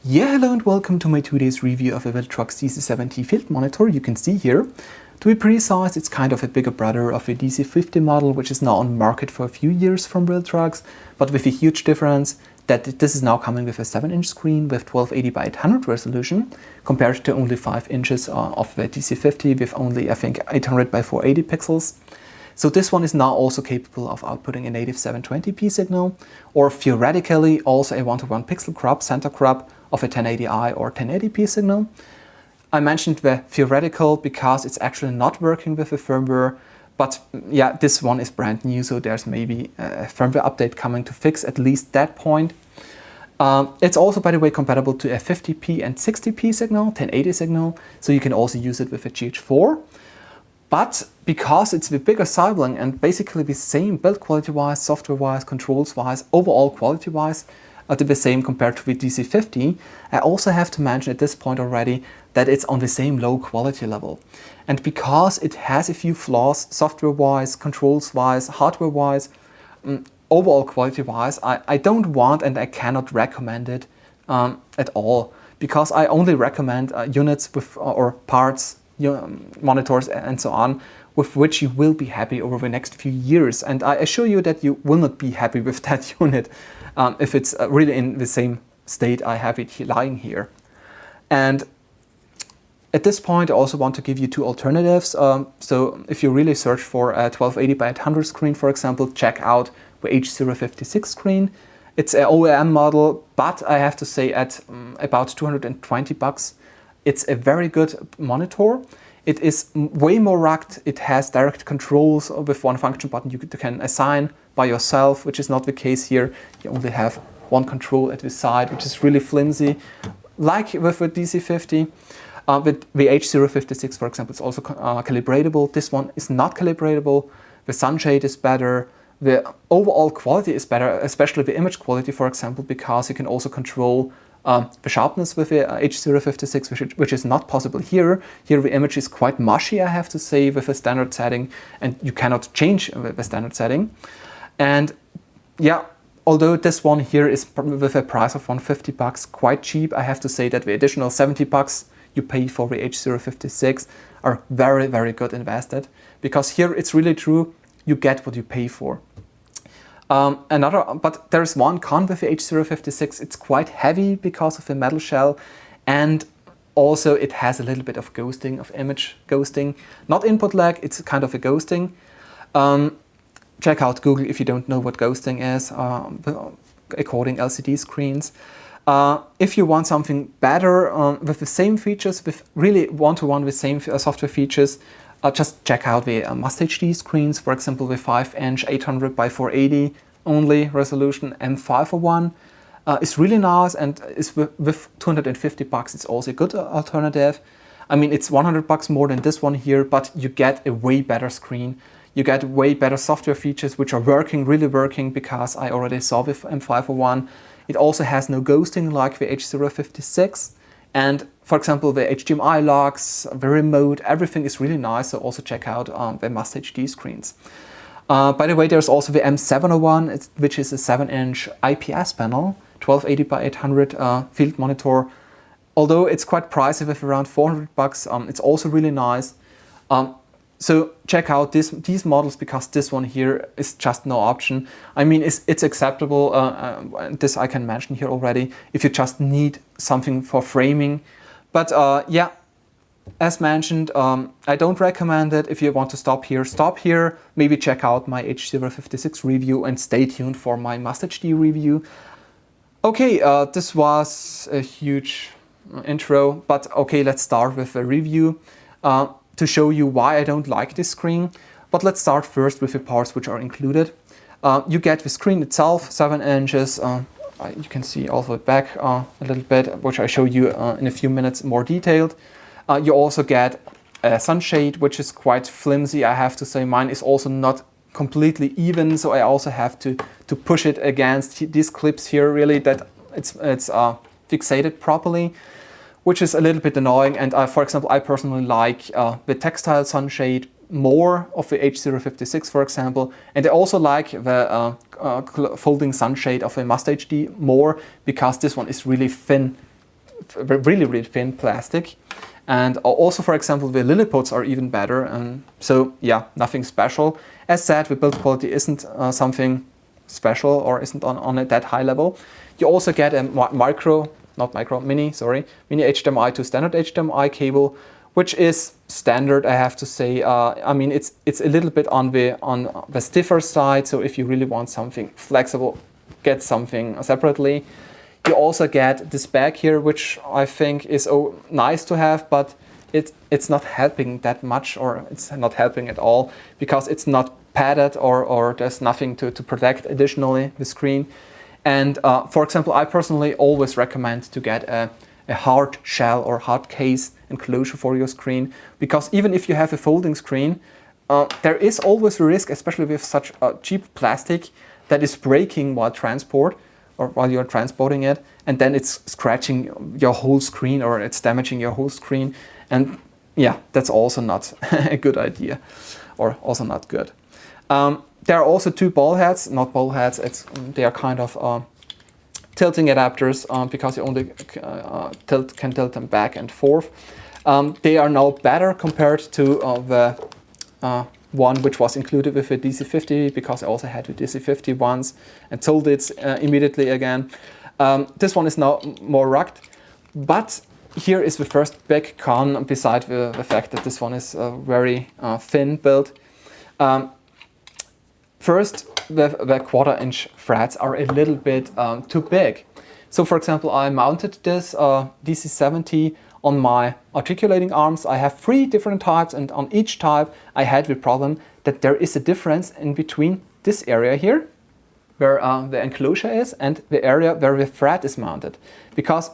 Yeah, hello and welcome to my today's review of a Viltrox DC-70 field monitor. You can see here, to be precise, it's kind of a bigger brother of a DC-50 model, which is now on market for a few years from Viltrox, but with a huge difference that this is now coming with a 7-inch screen with 1280 by 800 resolution, compared to only 5 inches of the DC-50 with only, I think, 800 by 480 pixels. So this one is now also capable of outputting a native 720p signal, or theoretically also a 1:1 pixel crop, center crop, of a 1080i or 1080p signal. I mentioned the theoretical because it's actually not working with the firmware, but yeah, this one is brand new, so there's maybe a firmware update coming to fix at least that point. It's also, by the way, compatible to a 50p and 60p signal, 1080 signal, so you can also use it with a GH4. But because it's the bigger sibling and basically the same build quality-wise, software-wise, controls-wise, overall quality-wise, the same compared to the DC-50, I also have to mention at this point already that it's on the same low quality level. And because it has a few flaws, software-wise, controls-wise, hardware-wise, overall quality-wise, I don't want and I cannot recommend it at all, because I only recommend units with or parts, monitors and so on, with which you will be happy over the next few years. And I assure you that you will not be happy with that unit if it's really in the same state I have it lying here. And at this point, I also want to give you two alternatives. So if you really search for a 1280 by 800 screen, for example, check out the H056 screen. It's an OEM model, but I have to say at about 220 bucks, it's a very good monitor. It is way more rugged. It has direct controls with one function button you can assign by yourself, which is not the case here. You only have one control at the side, which is really flimsy, like with the DC-50. With the H056, for example, it's also calibratable. This one is not calibratable. The sunshade is better. The overall quality is better, especially the image quality, for example, because you can also control the sharpness with the H056, which is not possible here. Here the image is quite mushy, I have to say, with a standard setting, and you cannot change the standard setting. And yeah, although this one here is with a price of 150 bucks, quite cheap, I have to say that the additional 70 bucks you pay for the H056 are very, very good invested, because here it's really true, you get what you pay for. But there is one con with the H056, it's quite heavy because of the metal shell, and also it has a little bit of ghosting, of image ghosting. Not input lag, it's kind of a ghosting. Check out Google if you don't know what ghosting is, according LCD screens. If you want something better with the same features, with really one-to-one with same software features, just check out the Must HD screens, for example, the 5-inch 800 by 480 only resolution M501 is really nice, and is with 250 bucks. It's also a good alternative. I mean, it's 100 bucks more than this one here, but you get a way better screen. You get way better software features, which are working, really working, because I already saw with M501. It also has no ghosting like the H056. And for example, the HDMI locks, the remote, everything is really nice. So also check out the Must HD screens. By the way, there's also the M701, which is a 7-inch IPS panel, 1280 by 800 field monitor. Although it's quite pricey with around 400 bucks, it's also really nice. So check out these models, because this one here is just no option. I mean, it's acceptable, this I can mention here already, if you just need something for framing. But yeah, as mentioned, I don't recommend it. If you want to stop here. Maybe check out my H056 review and stay tuned for my Must HD review. Okay, this was a huge intro, but okay, let's start with a review. To show you why I don't like this screen. But let's start first with the parts which are included. You get the screen itself, 7 inches. You can see also the back a little bit, which I show you in a few minutes more detailed. You also get a sunshade, which is quite flimsy, I have to say. Mine is also not completely even, so I also have to push it against these clips here, really, that it's fixated properly, which is a little bit annoying. And for example, I personally like the textile sunshade more of the H056, for example. And I also like the folding sunshade of a Must HD more, because this one is really thin really, really thin plastic. And also, for example, the Lilliputs are even better. And so, yeah, nothing special. As said, the build quality isn't something special or isn't on a that high level. You also get a mini HDMI to standard HDMI cable, which is standard, I have to say. I mean, it's a little bit on the stiffer side. So if you really want something flexible, get something separately. You also get this bag here, which I think is nice to have, but it's not helping that much, or it's not helping at all, because it's not padded or there's nothing to protect additionally the screen. And for example, I personally always recommend to get a hard shell or hard case enclosure for your screen, because even if you have a folding screen, there is always a risk, especially with such cheap plastic, that is breaking while you're transporting it, and then it's scratching your whole screen, or it's damaging your whole screen. And yeah, that's also not a good idea, or also not good. There are also two ball heads, not ball heads, they are kind of tilting adapters, because you only can tilt them back and forth. They are now better compared to the one which was included with the DC-50, because I also had the DC-50 once and sold it immediately again. This one is now more rugged, but here is the first big con, beside the fact that this one is very thin built. First, the 1/4 inch threads are a little bit too big. So for example, I mounted this DC-70 on my articulating arms. I have 3 different types, and on each type I had the problem that there is a difference in between this area here, where the enclosure is, and the area where the thread is mounted, because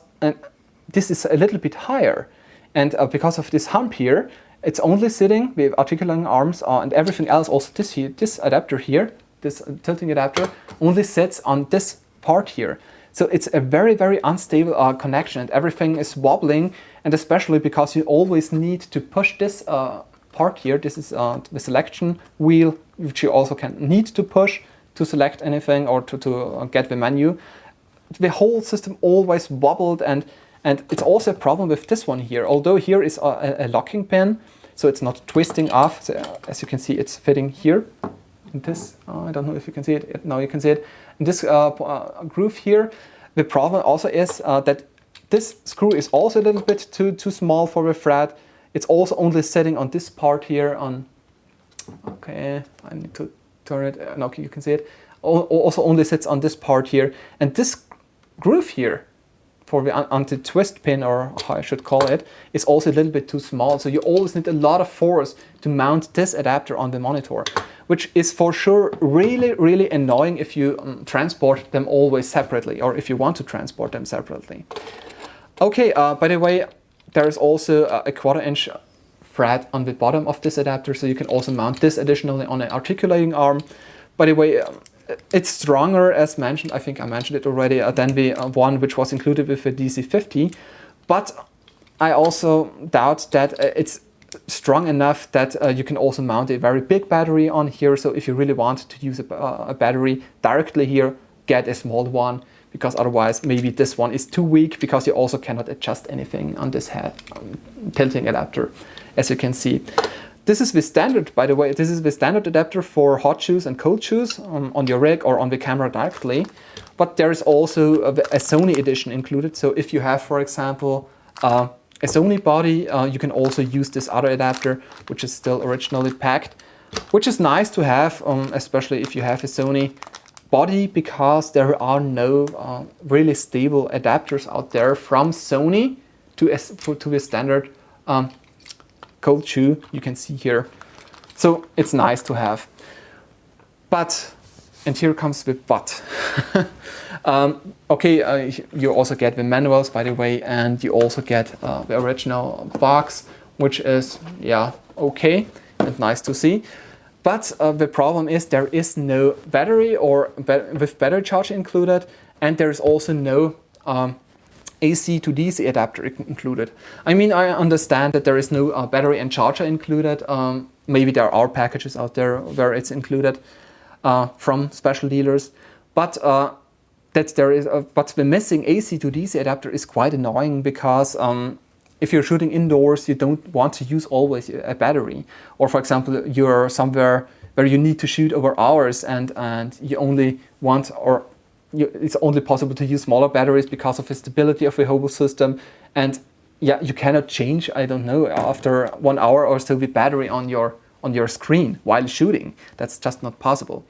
this is a little bit higher, and because of this hump here, it's only sitting with articulating arms and everything else. Also this adapter here, this tilting adapter, only sits on this part here. So it's a very, very unstable connection, and everything is wobbling, and especially because you always need to push this part here. This is the selection wheel, which you also need to push to select anything, or to get the menu. The whole system always wobbled, and it's also a problem with this one here. Although here is a locking pin, so it's not twisting off. So, as you can see, it's fitting here. And this, I don't know if you can see it. Now you can see it. In this groove here, the problem also is that this screw is also a little bit too small for the thread. It's also only sitting on this part here. Okay, I need to turn it. No, you can see it. Also only sits on this part here, and this groove here for the anti-twist pin, or how I should call it, is also a little bit too small. So you always need a lot of force to mount this adapter on the monitor, which is for sure really, really annoying if you transport them always separately, or if you want to transport them separately. Okay, by the way, there is also a 1/4 inch thread on the bottom of this adapter, so you can also mount this additionally on an articulating arm. By the way, it's stronger, as mentioned, I think I mentioned it already, than the one which was included with the DC-50, but I also doubt that it's strong enough that you can also mount a very big battery on here. So if you really want to use a battery directly here, get a small one, because otherwise maybe this one is too weak, because you also cannot adjust anything on this head tilting adapter, as you can see. This is the standard, by the way, this is the standard adapter for hot shoes and cold shoes on your rig or on the camera directly. But there is also a Sony edition included. So if you have, for example, a Sony body, you can also use this other adapter, which is still originally packed, which is nice to have, especially if you have a Sony body, because there are no really stable adapters out there from Sony to the standard cold shoe you can see here. So it's nice to have. But, and here comes the but. Okay, you also get the manuals, by the way, and you also get the original box, which is, yeah, okay and nice to see. But the problem is there is no battery or with battery charge included, and there is also no AC to DC adapter included. I mean, I understand that there is no battery and charger included. Maybe there are packages out there where it's included from special dealers. But but the missing AC to DC adapter is quite annoying because if you're shooting indoors, you don't want to use always a battery. Or for example, you're somewhere where you need to shoot over hours and you only want, it's only possible to use smaller batteries because of the stability of the whole system. And yeah, you cannot change, I don't know, after 1 hour or so the battery on your screen while shooting. That's just not possible.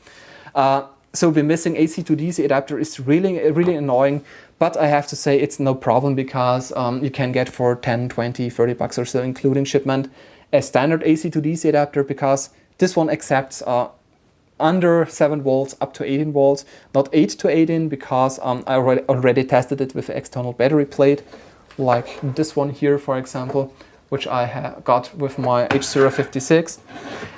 So the missing AC to DC adapter is really annoying, but I have to say it's no problem because you can get for 10, 20, 30 bucks or so, including shipment, a standard AC to DC adapter, because this one accepts under 7 volts up to 18 volts, not 8 to 18, because I already tested it with the external battery plate, like this one here, for example, which I got with my HUGE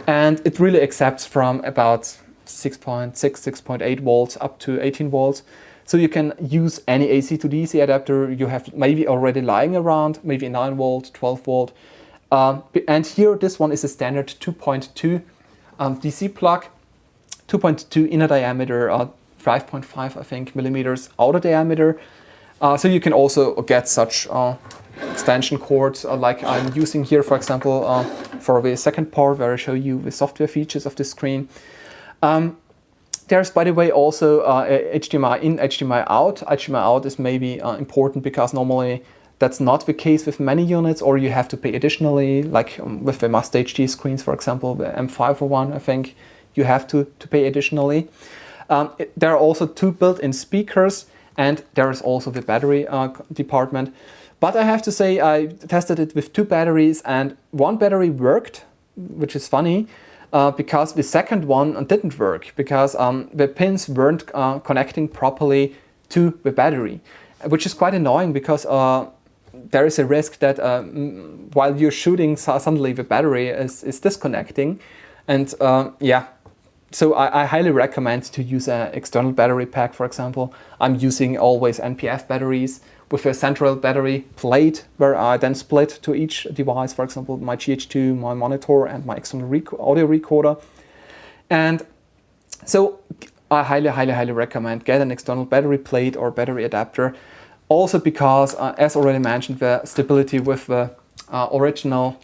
and it really accepts from about 6.6, 6.8 volts up to 18 volts. So you can use any AC to DC adapter you have maybe already lying around, maybe 9 volt, 12 volt. And here this one is a standard 2.2 DC plug, 2.2 inner diameter, 5.5 I think millimeters outer diameter. So you can also get such extension cords like I'm using here, for example, for the second part where I show you the software features of the screen. There's, by the way, also HDMI in, HDMI out. HDMI out is maybe important because normally that's not the case with many units, or you have to pay additionally, like with the Must HD screens, for example, the M501, I think you have to pay additionally. There are also 2 built-in speakers, and there is also the battery department. But I have to say I tested it with 2 batteries, and 1 battery worked, which is funny. Because the second one didn't work, because the pins weren't connecting properly to the battery, which is quite annoying because there is a risk that while you're shooting, suddenly the battery is disconnecting. And yeah, so I highly recommend to use an external battery pack, for example. I'm using always NPF batteries with a central battery plate where I then split to each device, for example, my GH2, my monitor, and my external audio recorder. And so I highly recommend get an external battery plate or battery adapter. Also because, as already mentioned, the stability with the original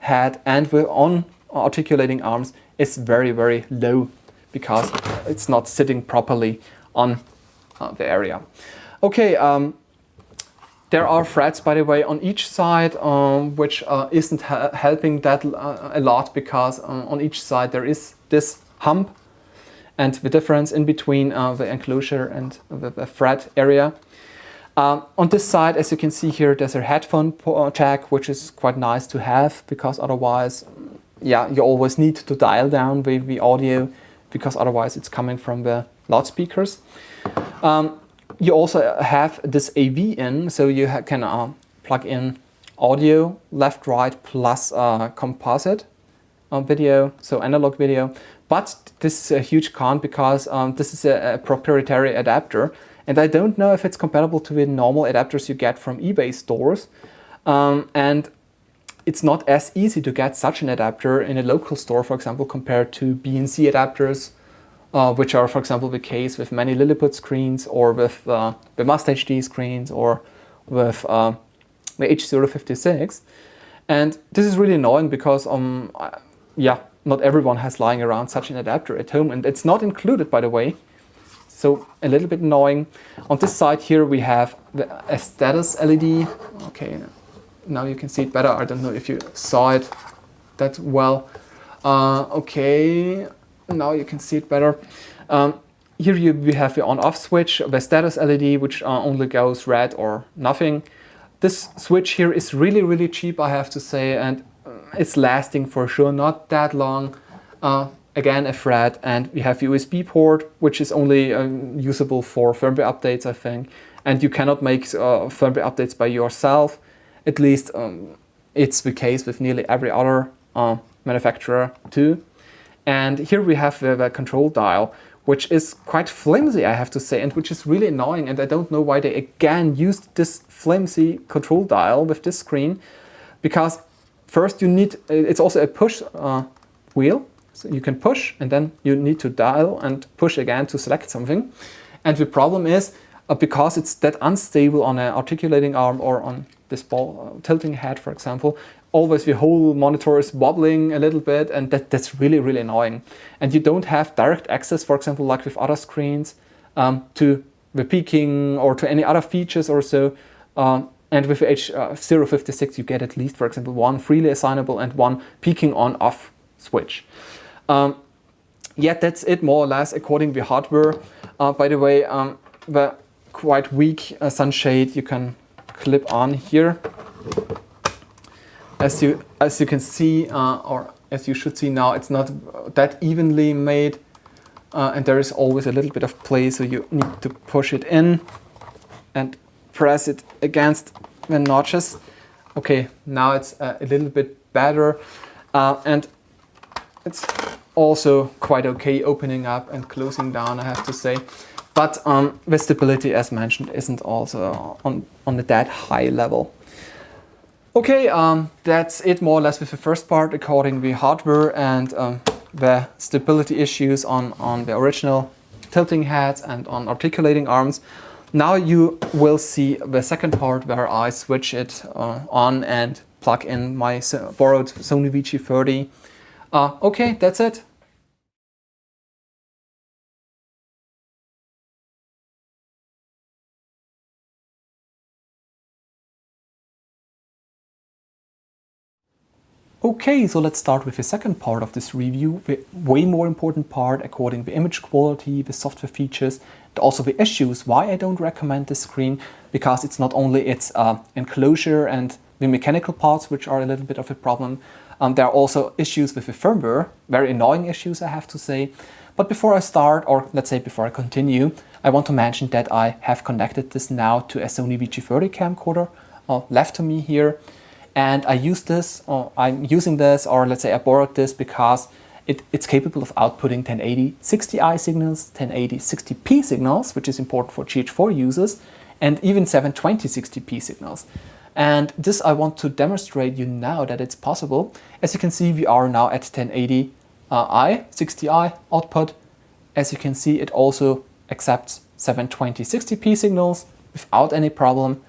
head and the on-articulating arms is very low because it's not sitting properly on the area. Okay. There are threads, by the way, on each side, which isn't helping that a lot because on each side there is this hump and the difference in between the enclosure and the thread area. On this side, as you can see here, there's a headphone jack, which is quite nice to have because otherwise, yeah, you always need to dial down the audio because otherwise it's coming from the loudspeakers. You also have this AV in, so you can plug in audio, left, right, plus composite video, so analog video. But this is a huge con because this is a proprietary adapter, and I don't know if it's compatible to the normal adapters you get from eBay stores. And it's not as easy to get such an adapter in a local store, for example, compared to BNC adapters, which are, for example, the case with many Lilliput screens or with the Must HD screens or with the H.056. And this is really annoying because, yeah, not everyone has lying around such an adapter at home, and it's not included, by the way. So a little bit annoying. On this side here we have a status LED. Okay, now you can see it better. I don't know if you saw it that well. Okay. Now you can see it better. Here we have the on-off switch, the status LED, which only goes red or nothing. This switch here is really cheap, I have to say, and it's lasting for sure not that long. Again, a thread, and we have USB port, which is only usable for firmware updates, I think. And you cannot make firmware updates by yourself. At least it's the case with nearly every other manufacturer too. And here we have the control dial, which is quite flimsy, I have to say, and which is really annoying. And I don't know why they again used this flimsy control dial with this screen, because first you need, it's also a push wheel, so you can push and then you need to dial and push again to select something. And the problem is, because it's that unstable on an articulating arm or on this ball tilting head, for example, always the whole monitor is wobbling a little bit, and that's really, really annoying. And you don't have direct access, for example, like with other screens, to the peaking or to any other features or so. And with the H056, you get at least, for example, one freely assignable and one peaking on-off switch. Yeah, that's it more or less according to the hardware. By the way, the quite weak sunshade you can clip on here. As you can see, or as you should see now, it's not that evenly made, and there is always a little bit of play, so you need to push it in and press it against the notches. Okay, now it's a little bit better, and it's also quite okay opening up and closing down, I have to say. But the stability, as mentioned, isn't also on that high level. Okay, that's it more or less with the first part according to the hardware and the stability issues on the original tilting heads and on articulating arms. Now you will see the second part where I switch it on and plug in my borrowed Sony VG30. Okay, that's it. Okay, so let's start with the second part of this review, the way more important part according to the image quality, the software features, and also the issues why I don't recommend this screen, because it's not only its enclosure and the mechanical parts which are a little bit of a problem, there are also issues with the firmware, very annoying issues I have to say. But before I start, or let's say before I continue, I want to mention that I have connected this now to a Sony VG30 camcorder left to me here. And I use this, or I'm using this, or let's say I borrowed this because it's capable of outputting 1080 60i signals, 1080 60p signals, which is important for GH4 users, and even 720 60p signals. And this I want to demonstrate you now that it's possible. As you can see, we are now at 1080i 60i output. As you can see, it also accepts 720 60p signals without any problem.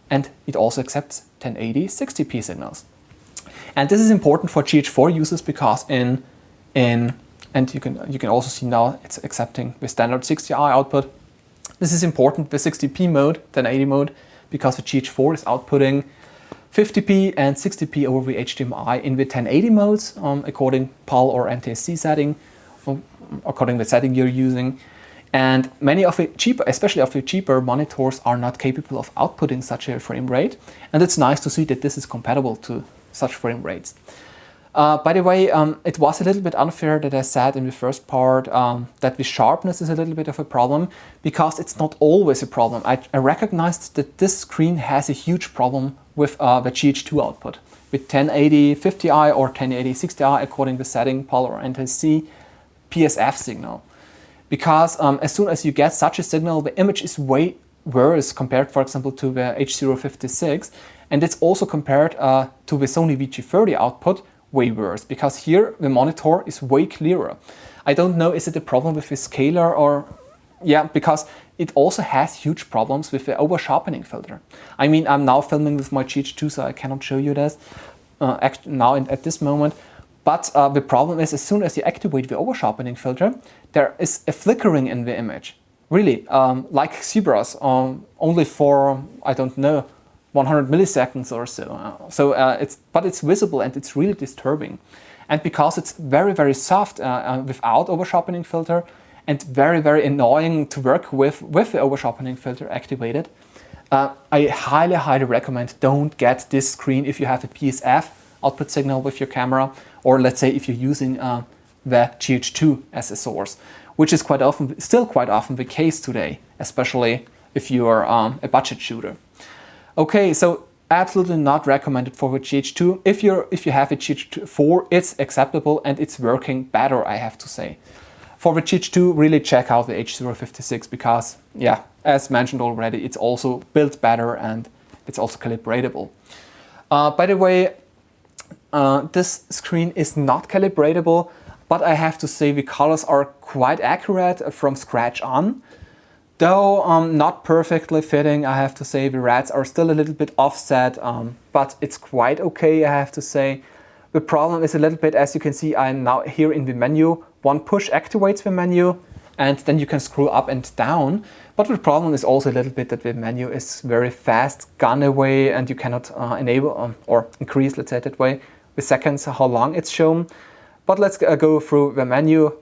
And it also accepts 1080 60p signals. And this is important for GH4 users because and you can also see now it's accepting the standard 60i output. This is important, the 60p mode, 1080 mode, because the GH4 is outputting 50p and 60p over the HDMI in the 1080 modes, according PAL or NTSC setting, according to the setting you're using. And many of the cheaper, especially of the cheaper monitors, are not capable of outputting such a frame rate. And it's nice to see that this is compatible to such frame rates. By the way, it was a little bit unfair that I said in the first part that the sharpness is a little bit of a problem, because it's not always a problem. I recognized that this screen has a huge problem with the GH2 output. With 1080 50i or 1080 60i, according to the setting, PAL or NTSC, PSF signal. Because as soon as you get such a signal, the image is way worse compared, for example, to the H056. And it's also compared to the Sony VG30 output, way worse. Because here the monitor is way clearer. I don't know, is it a problem with the scaler or... Yeah, because it also has huge problems with the over-sharpening filter. I mean, I'm now filming with my GH2, so I cannot show you this now at this moment. But the problem is, as soon as you activate the over-sharpening filter, there is a flickering in the image. Really, like zebras, only for, I don't know, 100 milliseconds or so. But it's visible and it's really disturbing. And because it's very, very soft without over-sharpening filter and very, very annoying to work with the over-sharpening filter activated, I highly, highly recommend don't get this screen if you have a PSF output signal with your camera, or let's say if you're using the GH2 as a source, which is still quite often the case today, especially if you are a budget shooter. Okay, so absolutely not recommended for the GH2. If you have a GH4, it's acceptable and it's working better, I have to say. For the GH2, really check out the H056 because, yeah, as mentioned already, it's also built better and it's also calibratable. By the way, this screen is not calibratable, but I have to say the colors are quite accurate from scratch on. Though not perfectly fitting, I have to say. The rats are still a little bit offset, but it's quite okay, I have to say. The problem is a little bit, as you can see, I'm now here in the menu. One push activates the menu, and then you can scroll up and down. But the problem is also a little bit that the menu is very fast, gone away, and you cannot enable or increase, let's say it that way, the seconds how long it's shown. But let's go through the menu.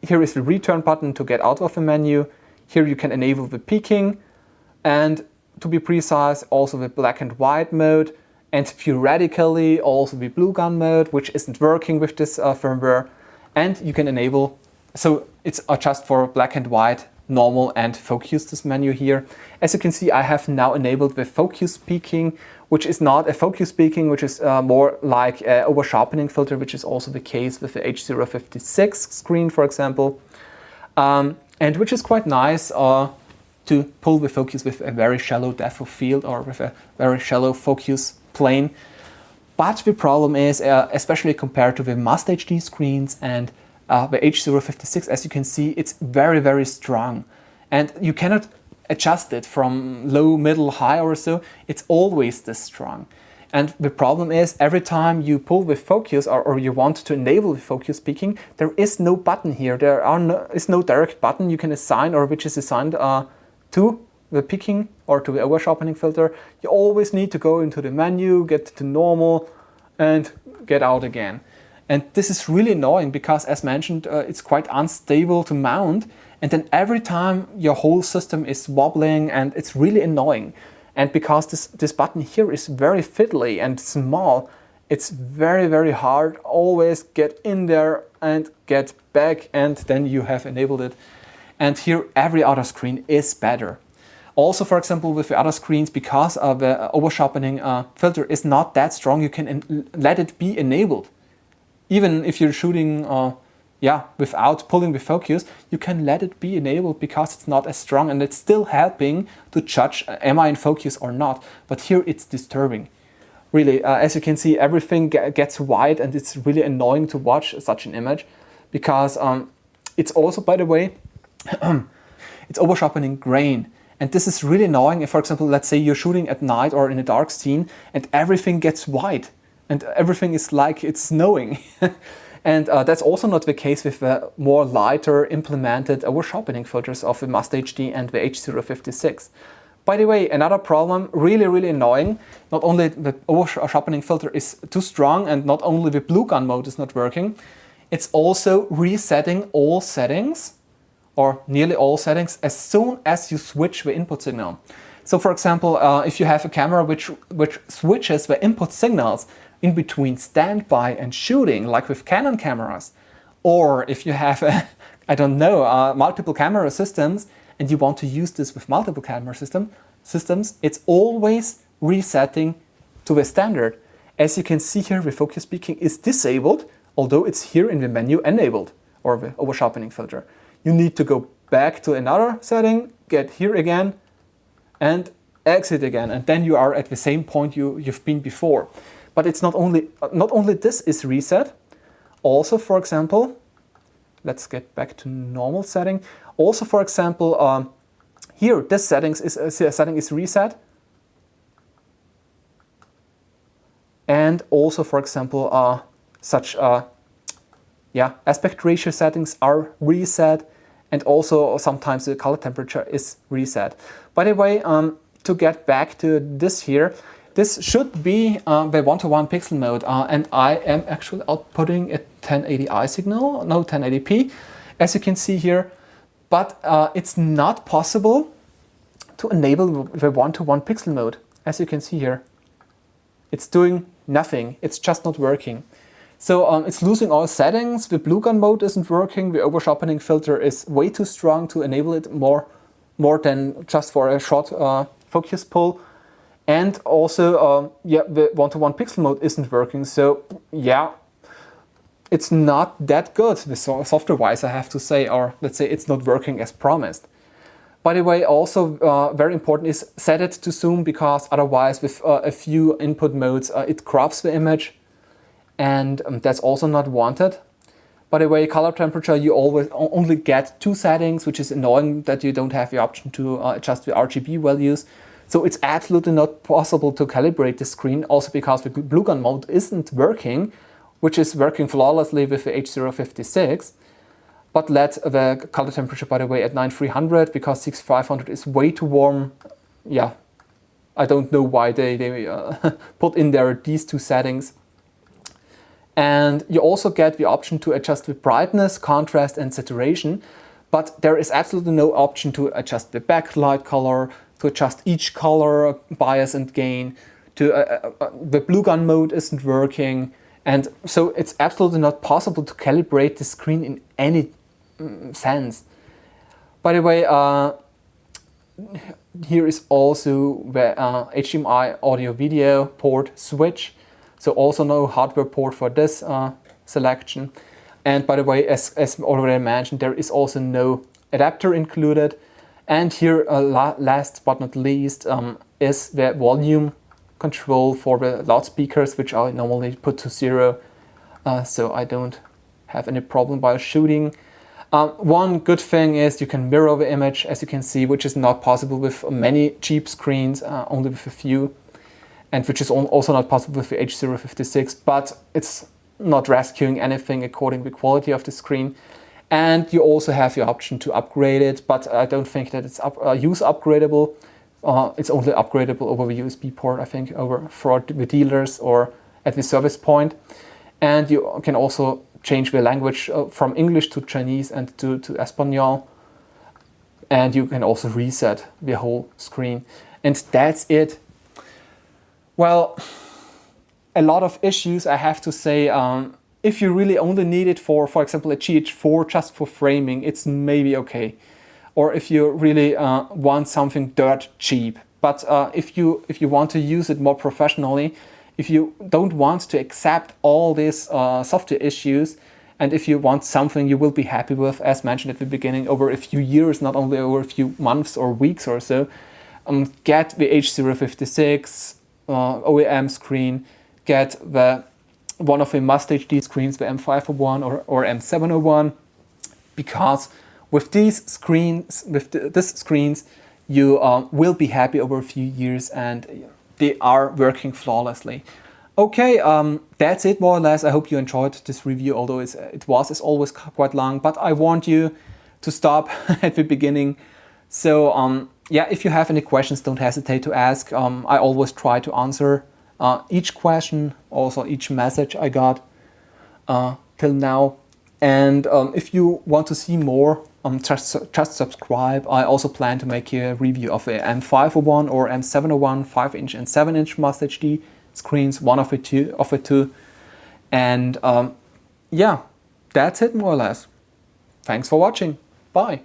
Here is the return button to get out of the menu. Here you can enable the peaking, and to be precise, also the black and white mode, and theoretically also the blue gun mode, which isn't working with this firmware. And you can enable, so it's just for black and white, normal and focus, this menu here. As you can see, I have now enabled the focus peaking, which is not a focus peaking, which is more like an over sharpening filter, which is also the case with the H.056 screen, for example. And which is quite nice to pull the focus with a very shallow depth of field or with a very shallow focus plane. But the problem is, especially compared to the Must HD screens and the H.056, as you can see, it's very, very strong. And you cannot adjust it from low, middle, high or so. It's always this strong. And the problem is, every time you pull the focus or you want to enable the focus peaking, there is no button here. There is no direct button you can assign or which is assigned to the peaking or to the over sharpening filter. You always need to go into the menu, get to normal, and get out again. And this is really annoying because, as mentioned, it's quite unstable to mount. And then every time your whole system is wobbling, and it's really annoying. And because this button here is very fiddly and small, it's very, very hard. Always get in there and get back, and then you have enabled it. And here every other screen is better. Also, for example, with the other screens, because of the over sharpening filter is not that strong, you can let it be enabled. Even if you're shooting without pulling the focus, you can let it be enabled because it's not as strong, and it's still helping to judge am I in focus or not. But here it's disturbing. Really, as you can see, everything gets white, and it's really annoying to watch such an image because it's also, by the way, it's over sharpening grain. And this is really annoying if, for example, let's say you're shooting at night or in a dark scene and everything gets white and everything is like it's snowing. And that's also not the case with the more lighter implemented over sharpening filters of the Must HD and the H.056. By the way, another problem, really, really annoying. Not only the over sharpening filter is too strong and not only the blue gun mode is not working, it's also resetting all settings or nearly all settings as soon as you switch the input signal. So for example, if you have a camera which switches the input signals in between standby and shooting, like with Canon cameras, or if you have, multiple camera systems and you want to use this with multiple camera systems, it's always resetting to the standard. As you can see here, the focus peaking is disabled, although it's here in the menu enabled, or the over sharpening filter. You need to go back to another setting, get here again, and exit again, and then you are at the same point you've been before. But it's not only this is reset, also, for example, let's get back to normal setting. Also, for example, here this setting is reset, and also, for example, aspect ratio settings are reset, and also sometimes the color temperature is reset. By the way, to get back to this here, this should be the 1:1 pixel mode, and I am actually outputting a 1080i signal, no 1080p, as you can see here, but it's not possible to enable the 1:1 pixel mode, as you can see here. It's doing nothing, it's just not working. So it's losing all settings, the blue gun mode isn't working, the over sharpening filter is way too strong to enable it more than just for a short focus pull. And also, the 1:1 pixel mode isn't working. So yeah, it's not that good, software-wise, I have to say, or let's say it's not working as promised. By the way, also very important is set it to zoom, because otherwise with a few input modes, it crops the image, and that's also not wanted. By the way, color temperature, you always only get 2 settings, which is annoying that you don't have the option to adjust the RGB values. So it's absolutely not possible to calibrate the screen, also because the blue gun mode isn't working, which is working flawlessly with the H.056. But let the color temperature, by the way, at 9300, because 6500 is way too warm. Yeah, I don't know why they put in there these 2 settings. And you also get the option to adjust the brightness, contrast and saturation, but there is absolutely no option to adjust the backlight color, to adjust each color, bias and gain, the blue gun mode isn't working, and so it's absolutely not possible to calibrate the screen in any sense. By the way, here is also the HDMI audio video port switch. So also no hardware port for this selection. And by the way, as already mentioned, there is also no adapter included. And here, last but not least, is the volume control for the loudspeakers, which I normally put to 0, so I don't have any problem while shooting. One good thing is you can mirror the image, as you can see, which is not possible with many cheap screens, only with a few. And which is also not possible with the H.056, but it's not rescuing anything according to the quality of the screen. And you also have the option to upgrade it, but I don't think that it's use upgradable. It's only upgradable over the USB port, I think, over for the dealers or at the service point. And you can also change the language from English to Chinese and to Espanol. And you can also reset the whole screen. And that's it. Well, a lot of issues, I have to say. If you really only need it for example, a GH4 just for framing, it's maybe okay. Or if you really want something dirt cheap. But if you want to use it more professionally, if you don't want to accept all these software issues, and if you want something you will be happy with, as mentioned at the beginning, over a few years, not only over a few months or weeks or so, get the H.056 OEM screen, get one of the Must HD screens, the M501 or M701, because with these screens, you will be happy over a few years and they are working flawlessly. Okay, that's it more or less. I hope you enjoyed this review, although it was as always quite long, but I want you to stop at the beginning. So yeah, if you have any questions, don't hesitate to ask. I always try to answer each question, also each message I got till now. And if you want to see more, just subscribe. I also plan to make a review of a M501 or M701 5-inch and 7-inch Must HD screens, one of the two. And yeah, that's it more or less. Thanks for watching. Bye.